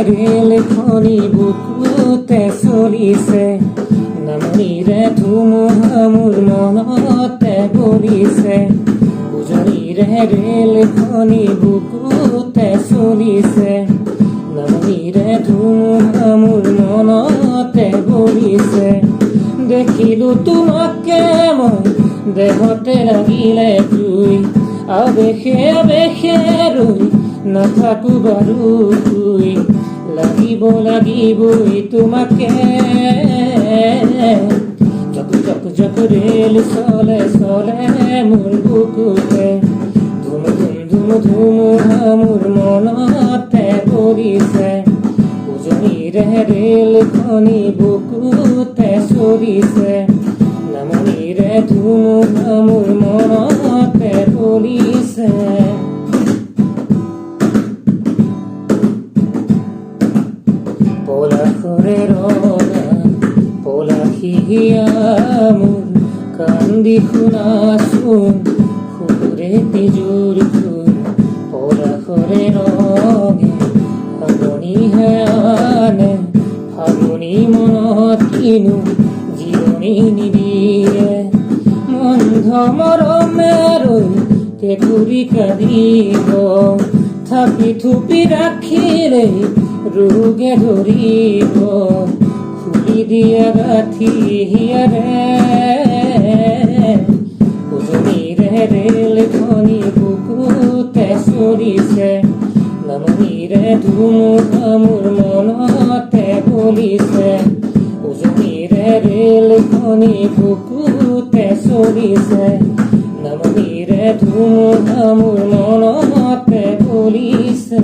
ৰেলখনি বুকুতে চলিছে, নামনিৰে ধুমুহা মোৰ মনতে বলিছে। উজনিৰে ৰেলখনি বুকুতে চলিছে, নামনিৰে ধুমুহা মোৰ মনতে বলিছে। দেখিলো তোমাকে মই দেহতে লাগিলে তুই, আবেশে আবেশে ৰৈ নাথাকো বাৰু তুই, লাগিবই তোমাকে। জক ৰেল চলে চলে মোৰ বুকুতে, ধুমুহা মোৰ মনতে পৰিছে। উজনিৰে ৰেলখনি বুকুতে চলিছে, নামনিৰে ধুমুহা মোৰ মনতে পৰিছে। পলাশৰে ৰঙা পলাশিয়া মোৰ, কান্দি শুনাচোন সুৰে তিজুৰ সুৰ। পলাশৰে ৰঙে ফাগুনিহে আনে, ফাগুনি মনত কিনো জিৰণি নিদিয়ে। মন্ধ মৰমে ৰৈ কেঁকুৰি কান্দিব, থাপি থুপি ৰাখিলে ৰোগে ধৰিব। খুলি দিয়া গাঁঠি হিয়াৰে, উজনিৰে ৰেলখনি বুকুতে চলিছে, নামনিৰে ধুমুহা মোৰ মনতে বলিছে। উজনিৰে ৰেলখনি বুকুতে চলিছে, নামনিৰে ধুমুহা মোৰ মনতে বলিছে।